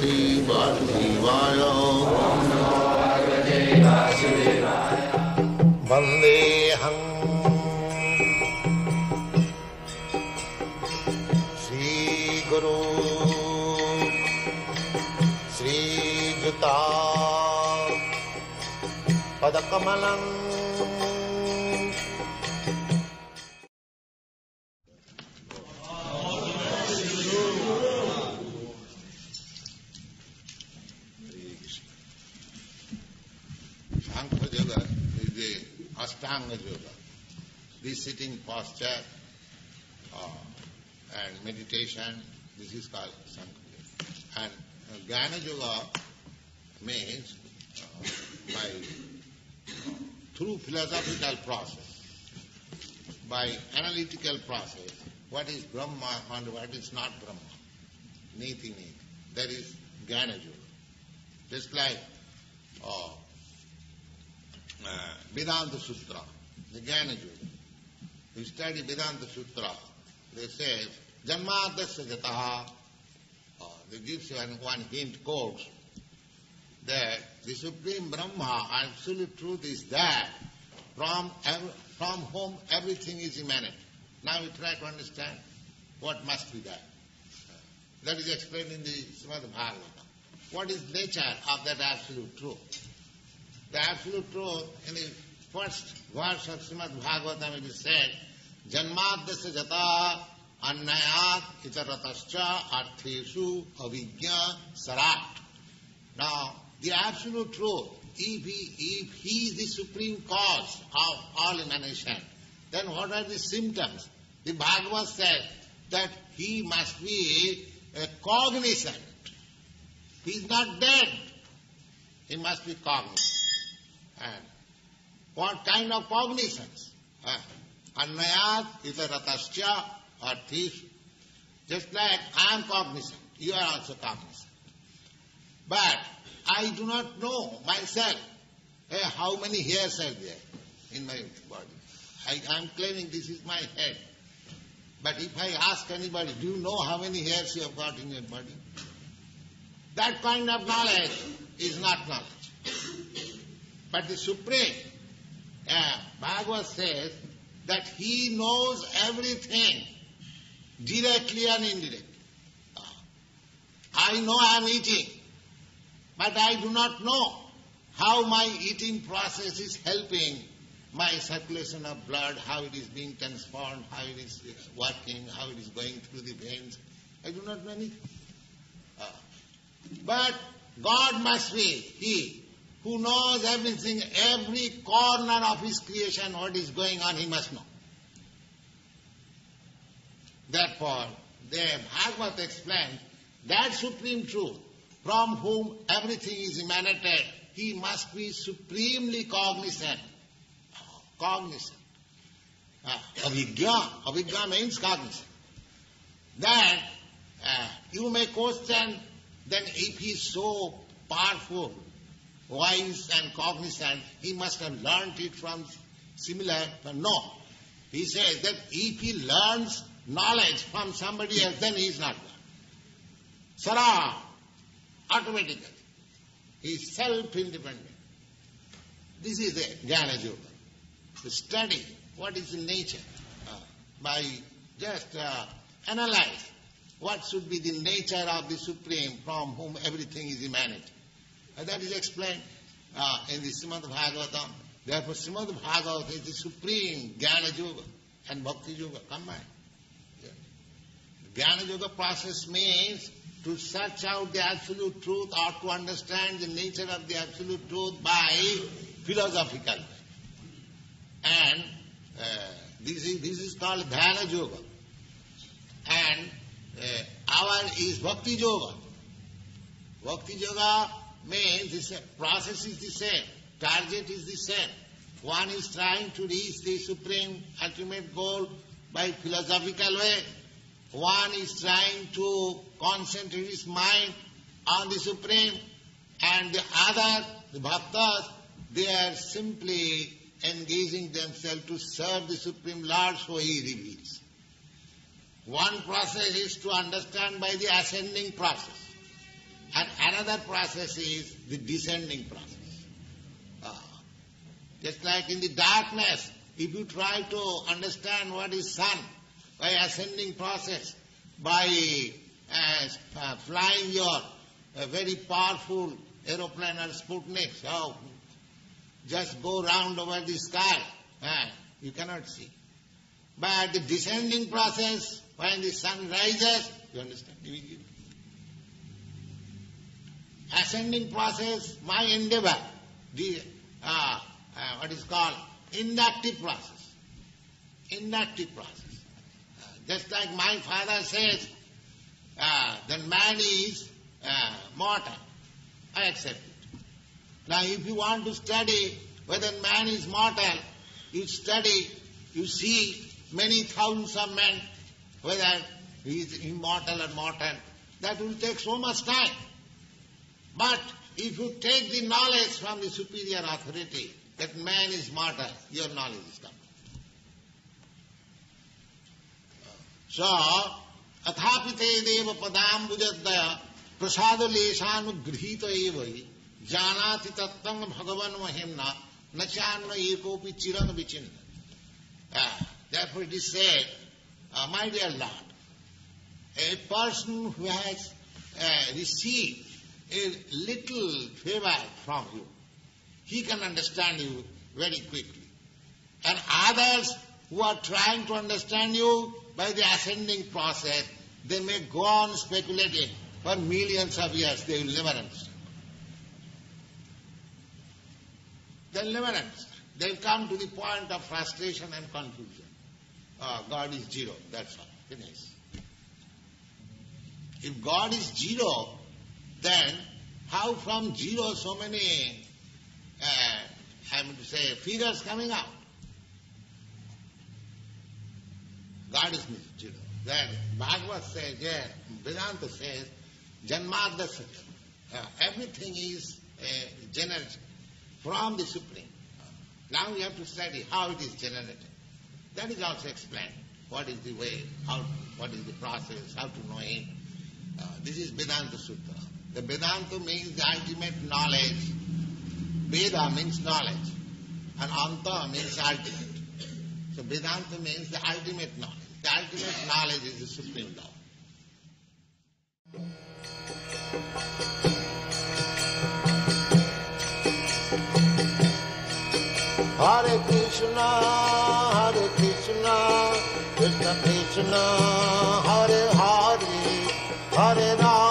Bhagavate Vasudevaya. Vandeham Sri Guru Sri Juta Padakamalam. Ashtanga yoga, this sitting posture and meditation, this is called Sankhya. And Jnana yoga means through philosophical process, by analytical process, what is Brahma and what is not Brahma, niti. That is Jnana yoga. Just like Vedanta Sutra, the Jnana Yoga. You study Vedanta Sutra, they say, Janmadasya Jataha, they give you one hint quotes, that the Supreme Brahma, absolute truth is that from whom everything is emanated. Now we try to understand what must be that. That is explained in the Shrimad Bhagavatam. What is nature of that absolute truth? The absolute truth, in the first verse of Shrimad Bhagavatam it is said, Janmadasya jata annayat itaratascha artheshu avijñā sarat. Now, the absolute truth, if he is the supreme cause of all emanation, then what are the symptoms? The Bhagavad says that he must be cognizant. He is not dead. He must be cognizant. And what kind of cognizance? Annayat itaratascha artheshu. Just like I am cognizant, you are also cognizant. But I do not know myself how many hairs are there in my body. I am claiming this is my head. But if I ask anybody, do you know how many hairs you have got in your body? That kind of knowledge is not knowledge. But the Supreme, Bhagavad says that he knows everything, directly and indirectly. I know I am eating, but I do not know how my eating process is helping my circulation of blood, how it is being transformed, how it is working, how it is going through the veins. I do not know anything. But God must be He who knows everything, every corner of His creation, what is going on, He must know. Therefore, the Bhagavad explains that supreme truth from whom everything is emanated, He must be supremely cognizant. Cognizant. Avijñā means cognizant. Then you may question, then if He is so powerful, wise and cognizant, He must have learnt it from similar. But no. He says that if He learns knowledge from somebody else, then He is not learned. Sarah, automatically. He is self-independent. This is the Jnana Yoga. To study what is the nature, by just analyze what should be the nature of the Supreme from whom everything is emanated. That is explained in the Shrimad Bhagavatam. Therefore, Shrimad Bhagavatam is the supreme Jnana Yoga and Bhakti Yoga combined. Yeah. Jnana Yoga process means to search out the absolute truth or to understand the nature of the absolute truth by philosophical way. And this is called Dhyana Yoga. And our is Bhakti Yoga. Bhakti Yoga means this process is the same, target is the same. One is trying to reach the supreme ultimate goal by philosophical way. One is trying to concentrate his mind on the supreme. And the other, the bhaktas, they are simply engaging themselves to serve the Supreme Lord, so He reveals. One process is to understand by the ascending process. And another process is the descending process. Just like in the darkness, if you try to understand what is sun by ascending process, by flying your very powerful aeroplane or Sputnik, so just go round over the sky, you cannot see. But the descending process, when the sun rises, you understand immediately. Ascending process, my endeavor, what is called inductive process. Inductive process. Just like my father says, that man is mortal. I accept it. Now if you want to study whether man is mortal, you study, you see many thousands of men, whether he is immortal or mortal. That will take so much time. But if you take the knowledge from the superior authority that man is mortal, your knowledge is complete. So, athapite deva padam bujadaya prasada leshanugrhita evai janati tattam bhagavan mahimna nachanna ekopi chiran vichinna. Therefore it is said, my dear Lord, a person who has received a little favor from you, he can understand you very quickly. And others who are trying to understand you by the ascending process, they may go on speculating for millions of years, they will never understand. They will never understand. They will come to the point of frustration and confusion. God is zero, that's all. Finish. If God is zero, then how from zero so many, figures coming out? God is zero. Then Bhagavad says, Vedanta says, Janmadya Satyam. Everything is generated from the Supreme. Now we have to study how it is generated. That is also explained. What is the way, what is the process, how to know Him. This is Vedanta Sutra. The Vedanta means the ultimate knowledge. Veda means knowledge. And Anta means ultimate. So Vedanta means the ultimate knowledge. The ultimate knowledge is the Supreme Law. Hare Krishna, Krishna Krishna, Hare Hare, Hare Rama.